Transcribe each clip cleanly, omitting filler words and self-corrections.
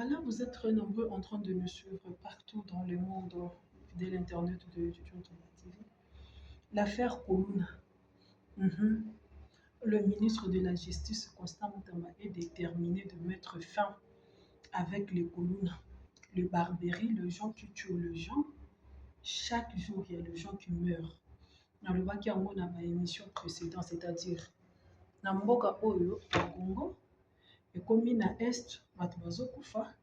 Voilà, vous êtes très nombreux en train de nous suivre partout dans le monde de l'Internet de Jotoma TV. L'affaire Koulouna. Le ministre de la Justice, Constant Mutamba, est déterminé de mettre fin avec les Koulouna. Le barbarie, les gens qui tuent les gens. Chaque jour, il y a des gens qui meurent. Dans le baki yango na ba émission précédente, c'est-à-dire na mboka oyo na Congo ekomi na est bato bazokufa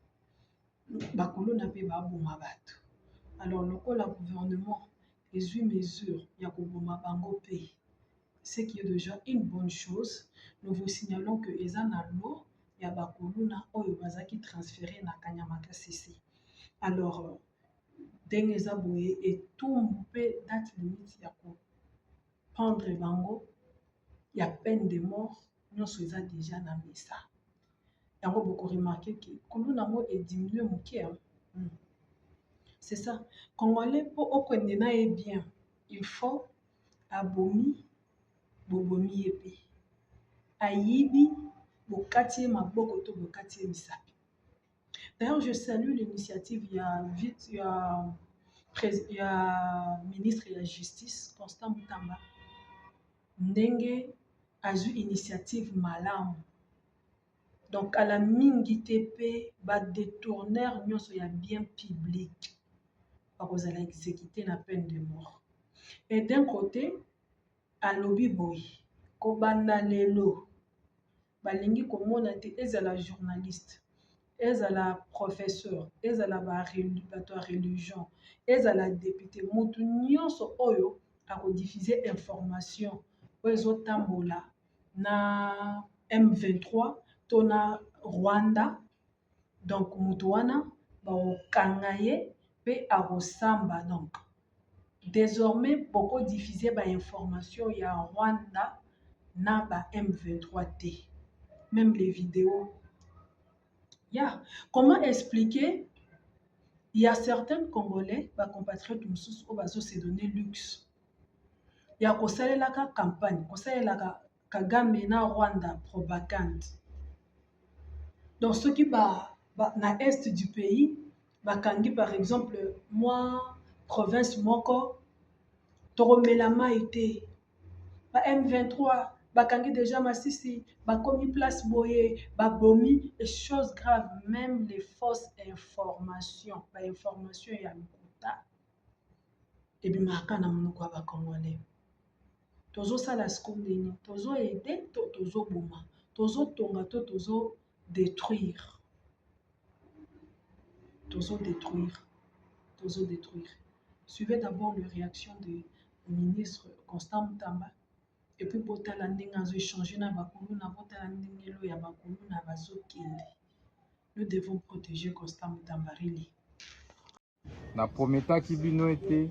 bakolona mpe baboma bato. Alors lokola gouvernement ezwi mesure ya koboma bango mpe, ce qui est déjà une bonne chose. Nous vous signalons que eza na lo ya bakolona oyo bazaki transféré na Kanyamata CC. Alors ndenge eza boye etumbu mpe date limite ya prendre bango ya peine de mort nyonso eza déjà na mesa. Yango boko remarqué que Koulouna nango est diminué moké. C'est ça. Congolais pour okende na e bien, il faut abomi bobomi épée. Ayibi bokati maboko to bokati misapi. D'ailleurs, je salue l'initiative, il y a ministre de la Justice, Constant Mutamba. Ndenge azu initiative malamu. Donc à la mingi TP, ba détourneur nyonso ya bien public. Vous allez exécuter la peine de mort. Et d'un côté, à lobby boy, kobanda lelo, balingi komona te ezala journaliste, ezala professeur, ezala ba religion, ezala député, mutu nyonso oyo ako diffuser information oyo tambola na M23 tona Rwanda. Donc mutu wana ba okangaye pe akosamba. Donc désormais beaucoup diffuser ba information ya Rwanda na ba M23T, même les vidéos. Comment expliquer? Il y a certains Congolais, ba compatriotes mususu o bazo se donner luxe. Il y a kosalelaka campagne, kosalelaka Kagame na Rwanda propagande. Donc ceux qui na est du pays, bakangi par exemple moi province moko Toromelama été ba M23 bakangi déjà Masisi bakomi place boye babomi et choses graves, même les fausses informations, ba information ya mikuta et bi makana monoko ba Congolais. Tozo sala skondeni, tozo aider, tozo boma, tozo tonga, tozo détruire. Tozo détruire. Tozo détruire. Suivez d'abord les réactions du ministre Constant Mutamba. Et puis botala ndenge azo échanger na bakulu na botala ndenge lo ya bakulu na bazo kende. Nous devons protéger Constant Mutamba rili. Na prometa ki bino été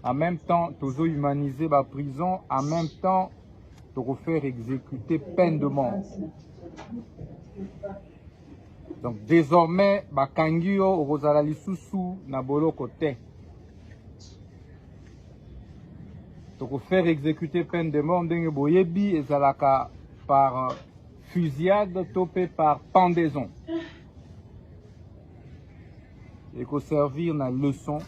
en même temps tozo humaniser ba prison, en même temps to refaire exécuter peine de mort. Donc désormais bakangio okozala lisusu na boloko te. Donc faire exécuter peine de mort ndenge boyebi ezalaka par fusillade topé par pendaison. Et ko servir na leçon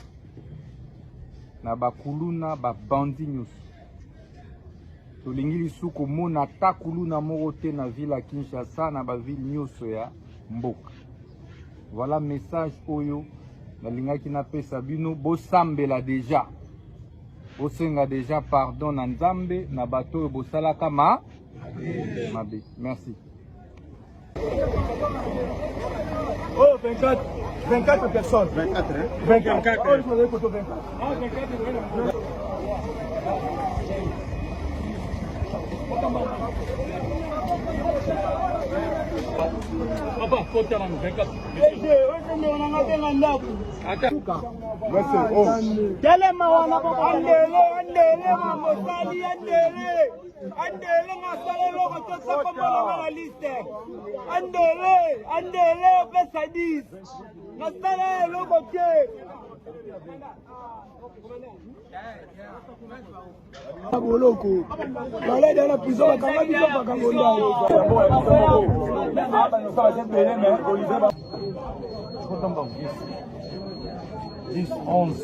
na bakuluna ba bandi nyusu. Tolingi lisu komona ta kuluna moko te na ville ya Kinshasa na ba ville nyusu ya mboka. Voilà message oyo nalingaki na pesa bino bosambela déjà. Osenga déjà pardon na Nzambe na bato bosalaka mabe. Merci. Oh 24 personnes. 24 hein? 24. Oh, il faudrait photo 24. Ah 24. Papa, faut te rendre 24. Boloko balai dans la prison bakanga biso bakangonda 10, 11.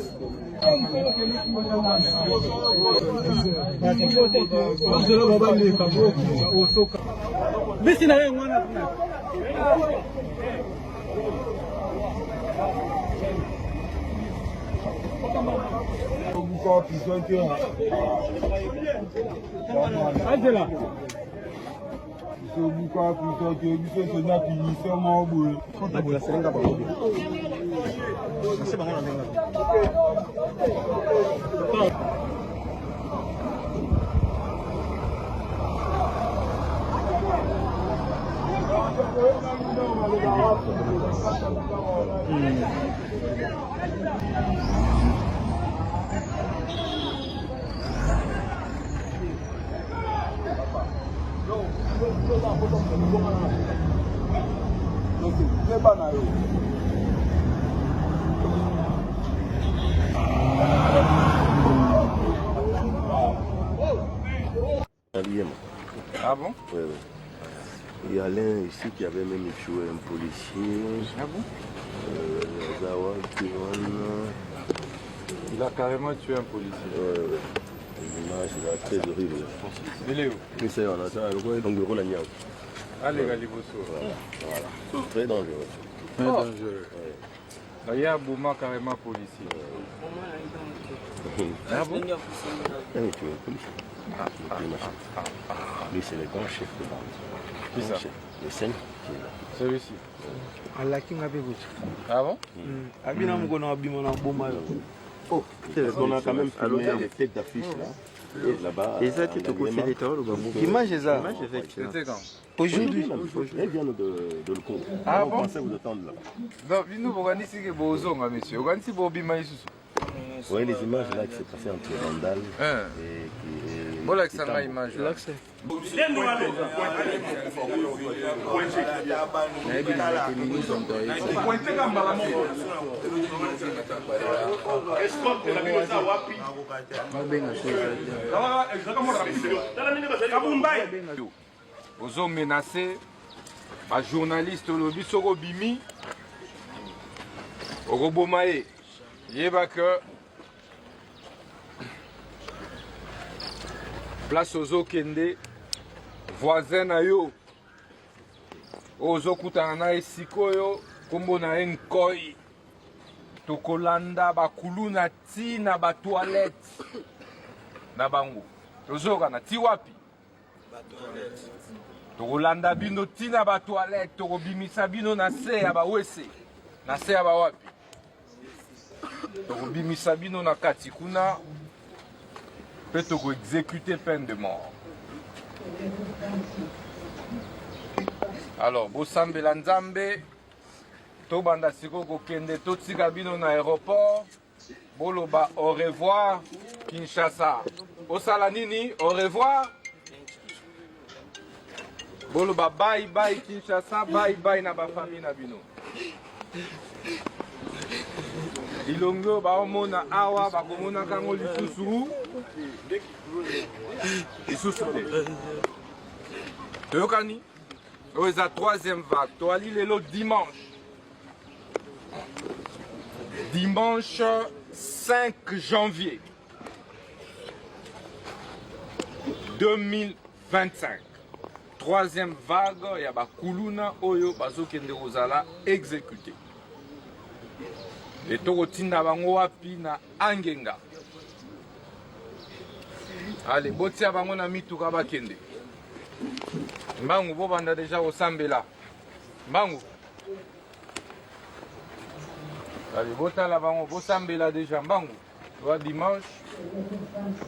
Angela. Ah bon? Oui, oui. Il y a l'un ici qui avait même tué un policier. Ah bon? Zawa, Il a carrément tué un policier. l'image est très horrible. Il est où? Mais c'est on a ça, donc le rôle à Niao. Allez, Galiboso. Voilà. Très dangereux. Très dangereux. Là, il y a un mouvement carrément policier. Ah bon? Il a tué un policier. Lui, c'est le grand chef de bande. Qui ça? Le 5. Celui-ci. Ah bon? Oh, on a quand même filmé les têtes d'affiche là. Et là-bas. Et ça, tu te confies les torts ou pas? Image est ça. C'était quand? Aujourd'hui, elle vient de le cours. Ah On bon? pensait vous attendre là. Non, nous, on organise que Bozonga, monsieur. On organise Bobima Isusu. Vous voyez les images là qui s'est passé entre Randall Hein? et qui. Bon, là, que ça m'a image. Là. Ils ont menacé un journaliste au lobby Soro Bimi au Robomae. Il y a que place aux Kende, voisin na yo, ozo kutana esiko yo, kombo na enkoi, tokolanda bakuluna ti na ba toilette na bango. Tozoka na ti wapi? Tokolanda bino ti na ba toilette, tokobimisa bino na se ya ba wese, na se ya ba wapi? Tokobimisa bino na kati kuna. Peut exécuter peine de mort. Alors, Bosambe Lanzambe, Tobanda Siko Kokende, Totsika Bino na aéroport, Boloba au revoir, Kinshasa. Osalanini, au revoir. Boloba bye bye Kinshasa, bye bye na ba famille na Bino. Ilongo baomona awa bakomona kango lisusu toyokani oyo eza troisième vague toali lelo dimanche 5 janvier 2025 troisième vague ya bakuluna oyo bazokende kozala exécuté. Et tokotinda bango wapi na Angenga. Allez, botia bango na mituka bakende. Mbangu bobanda déjà osambela. Mbangu. Allez, botala bango bosambela déjà mbangu. Toi dimanche,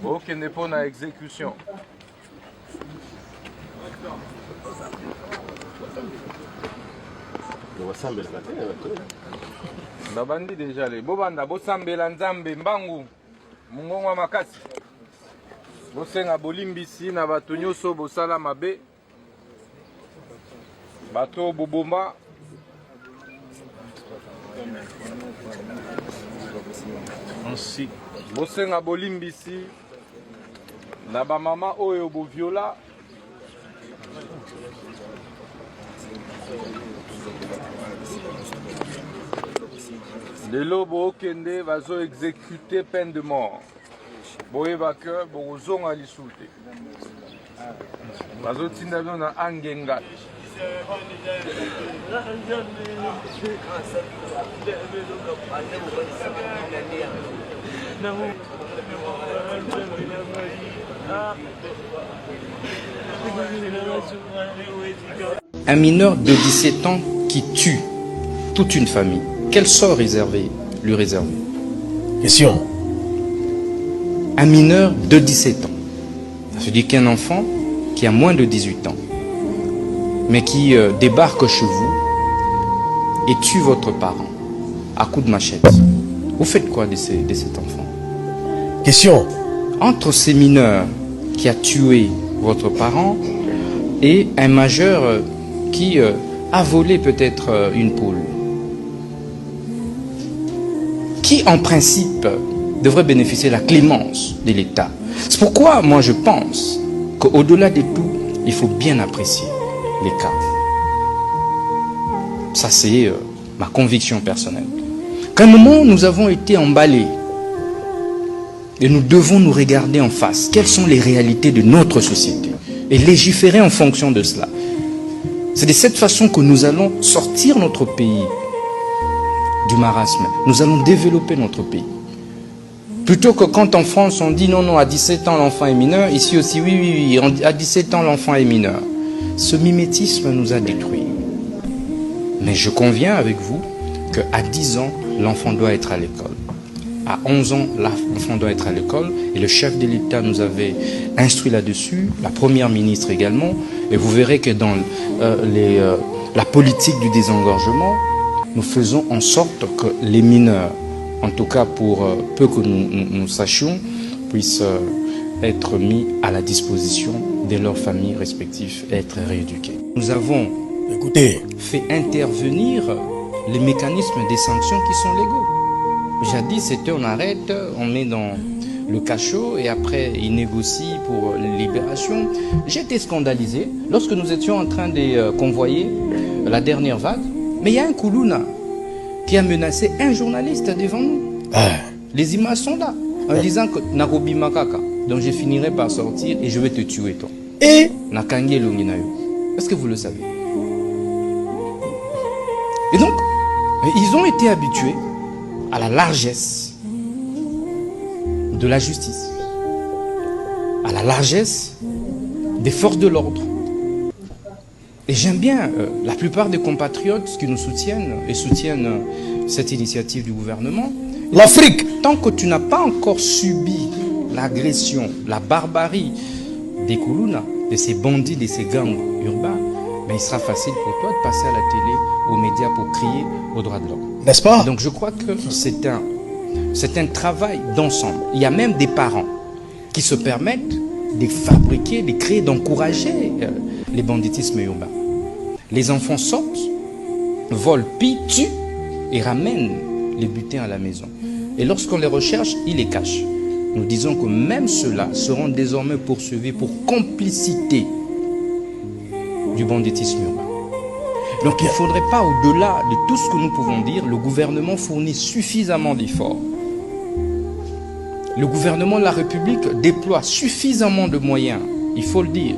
okende pona exécution. Babandi déjà les bobanda bosambela nzambe mbangu mungongo makasi bosenga bolimbisi na bato nyonso bosala mabe bato bobomba bosenga bolimbisi na bamama oyo boviola lelo bokende bazo exécuter peine de mort. Boyeba que bozonga lisusu te. Bazo tinda bino na angenga. Un mineur de 17 ans qui tue toute une famille, quel sort lui réserver? Question. Un mineur de 17 ans. Ça veut dire qu'un enfant qui a moins de 18 ans, mais qui débarque chez vous et tue votre parent à coups de machette. Vous faites quoi de cet enfant? Question. Entre ces mineurs qui a tué votre parent et un majeur qui a volé peut-être une poule, qui en principe devrait bénéficier de la clémence de l'État. C'est pourquoi moi je pense qu'au-delà de tout, il faut bien apprécier les cas. Ça c'est ma conviction personnelle. Qu'à un moment nous avons été emballés et nous devons nous regarder en face. Quelles sont les réalités de notre société et légiférer en fonction de cela. C'est de cette façon que nous allons sortir notre pays du marasme. Nous allons développer notre pays. Plutôt que quand en France on dit non, à 17 ans l'enfant est mineur, ici aussi oui, à 17 ans l'enfant est mineur. Ce mimétisme nous a détruits. Mais je conviens avec vous qu'à 10 ans, l'enfant doit être à l'école. À 11 ans, l'enfant doit être à l'école. Et le chef de l'État nous avait instruit là-dessus, la première ministre également. Et vous verrez que dans la politique du désengorgement, nous faisons en sorte que les mineurs, en tout cas pour peu que nous sachions, puissent être mis à la disposition de leurs familles respectives et être rééduqués. Nous avons fait intervenir les mécanismes des sanctions qui sont légaux. Jadis, c'était on arrête, on met dans le cachot et après il négocie pour libération. J'étais scandalisé lorsque nous étions en train de convoyer la dernière vague. Mais il y a un Koulouna qui a menacé un journaliste devant nous. Les images sont là, en disant que Narobi Makaka, donc je finirai par sortir et je vais te tuer toi. Et Nakangi Longinayo. Est-ce que vous le savez? Et donc, ils ont été habitués à la largesse de la justice, à la largesse des forces de l'ordre. Et j'aime bien la plupart des compatriotes qui nous soutiennent et soutiennent cette initiative du gouvernement. L'Afrique, tant que tu n'as pas encore subi l'agression, la barbarie des Koulouna, de ces bandits, de ces gangs urbains, ben il sera facile pour toi de passer à la télé, aux médias pour crier aux droits de l'homme. N'est-ce pas? Donc je crois que c'est un travail d'ensemble. Il y a même des parents qui se permettent de fabriquer, de créer, d'encourager les banditismes urbains. Les enfants sortent, volent, pillent, tuent et ramènent les butins à la maison. Et lorsqu'on les recherche, ils les cachent. Nous disons que même ceux-là seront désormais poursuivis pour complicité du banditisme urbain. Donc il ne faudrait pas, au-delà de tout ce que nous pouvons dire, le gouvernement fournit suffisamment d'efforts. Le gouvernement de la République déploie suffisamment de moyens, il faut le dire,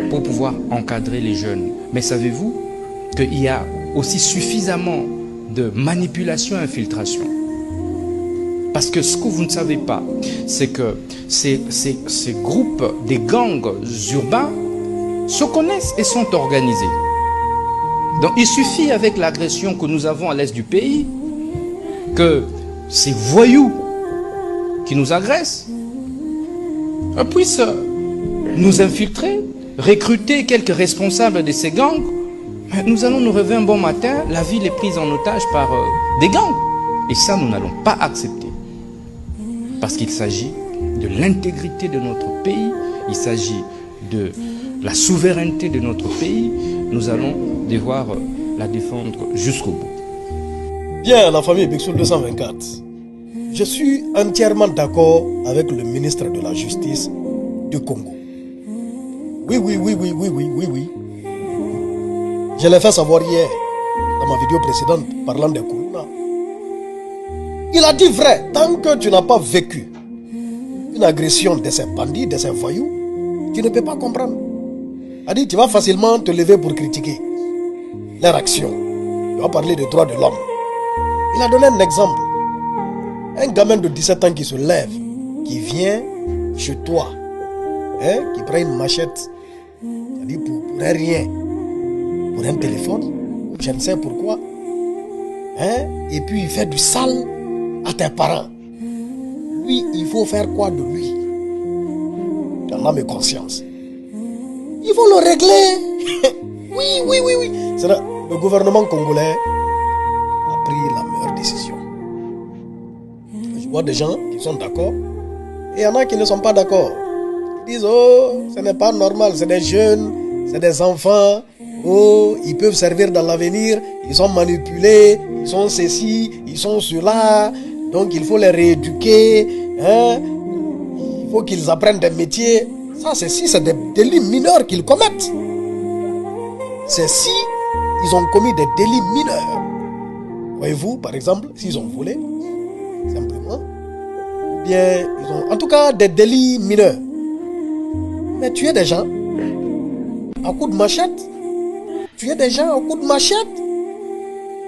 pour pouvoir encadrer les jeunes. Mais savez-vous qu'il y a aussi suffisamment de manipulation et infiltration? Parce que ce que vous ne savez pas, c'est que ces groupes, des gangs urbains, se connaissent et sont organisés. Donc il suffit avec l'agression que nous avons à l'est du pays, que ces voyous qui nous agressent puissent nous infiltrer, recruter quelques responsables de ces gangs. Nous allons nous réveiller un bon matin, la ville est prise en otage par des gangs. Et ça, nous n'allons pas accepter. Parce qu'il s'agit de l'intégrité de notre pays, il s'agit de la souveraineté de notre pays. Nous allons devoir la défendre jusqu'au bout. Bien, la famille Bixoul 224. Je suis entièrement d'accord avec le ministre de la Justice du Congo. Oui. Je l'ai fait savoir hier, dans ma vidéo précédente, parlant des Koulouna. Il a dit vrai, tant que tu n'as pas vécu une agression de ces bandits, de ces voyous, tu ne peux pas comprendre. Il a dit, tu vas facilement te lever pour critiquer leur action. Tu vas parler des droits de l'homme. Il a donné un exemple. Un gamin de 17 ans qui se lève, qui vient chez toi, qui prend une machette, c'est-à-dire pour rien, pour un téléphone, je ne sais pourquoi, et puis il fait du sale à tes parents. Lui, il faut faire quoi de lui? Dans l'âme et conscience. Il faut le régler. Oui. C'est là, le gouvernement congolais a pris la meilleure décision. Je vois des gens qui sont d'accord et il y en a qui ne sont pas d'accord. Ils disent, oh, ce n'est pas normal, c'est des jeunes, c'est des enfants, oh, ils peuvent servir dans l'avenir, ils sont manipulés, ils sont ceci, ils sont cela, donc il faut les rééduquer, il faut qu'ils apprennent des métiers. Ça, c'est si c'est des délits mineurs qu'ils commettent. C'est si ils ont commis des délits mineurs. Voyez-vous, par exemple, s'ils ont volé, simplement, ou bien ils ont, en tout cas, des délits mineurs. Mais tuer des gens à coups de machette, tuer des gens à coups de machette.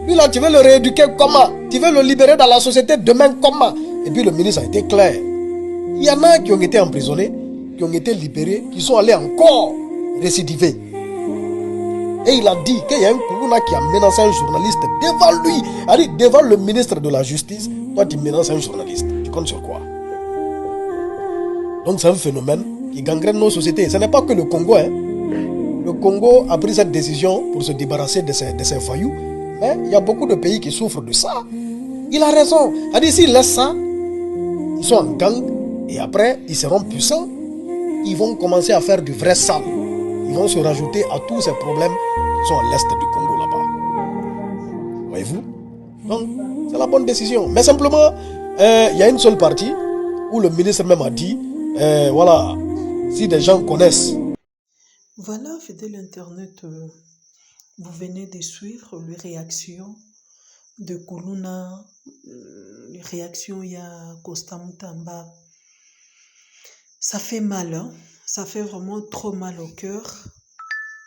Lui là, tu veux le rééduquer comment? Tu veux le libérer dans la société demain comment? Et puis le ministre a été clair. Il y en a qui ont été emprisonnés, qui ont été libérés, qui sont allés encore récidiver. Et il a dit qu'il y a un Koulouna qui a menacé un journaliste devant lui. Allez, devant le ministre de la Justice, toi tu menaces un journaliste. Tu comptes sur quoi? Donc c'est un phénomène qui gangrène nos sociétés. Ce n'est pas que le Congo. Le Congo a pris cette décision pour se débarrasser de ces voyous. Mais il y a beaucoup de pays qui souffrent de ça. Il a raison. Il a dit s'ils laissent ça, ils sont en gang. Et après, ils seront puissants. Ils vont commencer à faire du vrai sale. Ils vont se rajouter à tous ces problèmes qui sont à l'est du Congo là-bas. Voyez-vous? Donc, c'est la bonne décision. Mais simplement, il y a une seule partie où le ministre même a dit, voilà, si des gens connaissent. Voilà, fidèle Internet, vous venez de suivre les réactions de Koulouna, les réactions il y a Costa Moutamba. Ça fait mal, hein? Ça fait vraiment trop mal au cœur,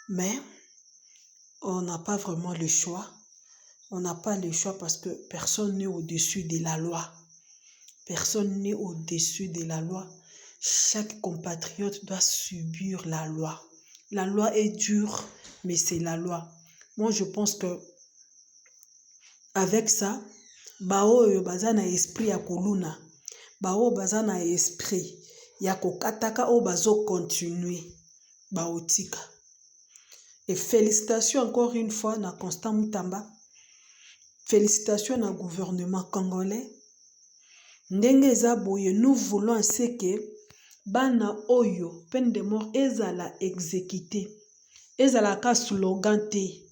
mais on n'a pas vraiment le choix. On n'a pas le choix parce que personne n'est au-dessus de la loi. Personne n'est au-dessus de la loi. Chaque compatriote doit subir la loi. La loi est dure, mais c'est la loi. Moi, je pense que avec ça, bao bazana esprit ya Koulouna, bao bazana esprit ya kokataka o bazo continuer baotika. Et félicitations encore une fois na Constant Moutamba. Félicitations au gouvernement congolais. Ndenge eza boye, nous voulons à ce que bana oyo peine de mort ezala exécuté. Ezala ka slogan te.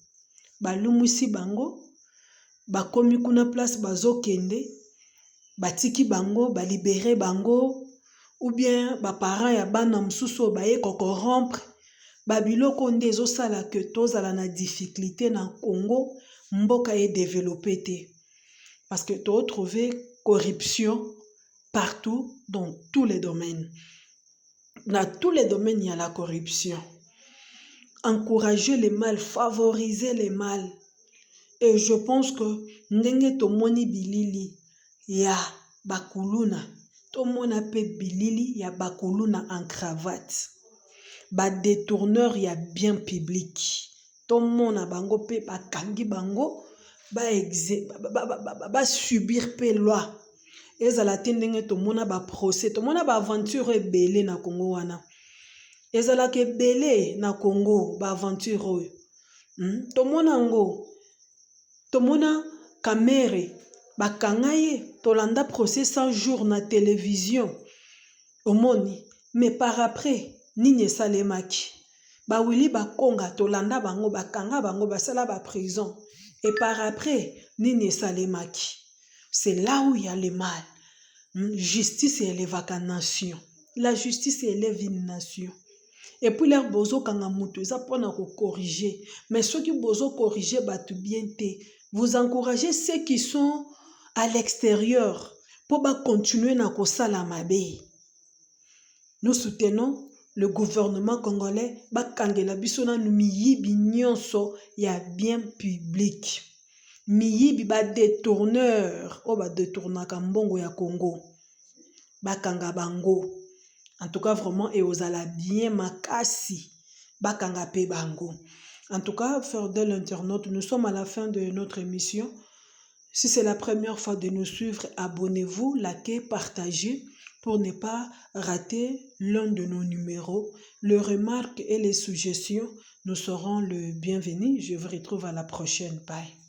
Balumusi bango, bakomi kuna place bazo kende, batiki bango, balibere bango, ou bien ba parents ya bana msusu baye corrompre, babiloko nde ezosala que tozala na difficulté na Congo, mboka est développé te. Parce que tu retrouves corruption partout, dans tous les domaines. Dans tous les domaines, il y a la corruption. Encourager le mal, favoriser le mal. Et je pense que ndenge tomoni bilili ya Bakoulouna, tomona pe bilili ya Bakoulouna en cravate. Ba détourneur ya bien public. Tomona bango pe bakangi bango ba subir pe loi. Ezala tendenge tomona ba procès, tomona ba aventure ebele na Congo wana. Ezala ke belé na Congo ba aventure oyo. Tomona ngo, tomona kamere bakanga ye, tolanda procès 100 jours na télévision. Omoni, mais par après nini esalemaki. Ba wili bakonga tolanda bango bakanga bango basala ba prison. Et par après nini esalemaki. C'est là où il y a le mal. Justice élève la nation. La justice élève une nation. Et puis leur bozo kanga mutu, ça pour corriger. Mais ceux qui bozo corriger battu bien te. Vous encouragez ceux qui sont à l'extérieur pour continuer na kosala mabe. Nous soutenons le gouvernement congolais bakangela biso na miyibi nyonso ya bien public. Miyibi ba détourneur o ba détournaka mbongo ya Congo. Bakanga bango. En tout cas vraiment et ozala bien makasi bakanga pe bango. En tout cas, fidèles internautes, nous sommes à la fin de notre émission. Si c'est la première fois de nous suivre, abonnez-vous, likez, partagez pour ne pas rater l'un de nos numéros. Les remarques et les suggestions, nous serons le bienvenu. Je vous retrouve à la prochaine. Bye.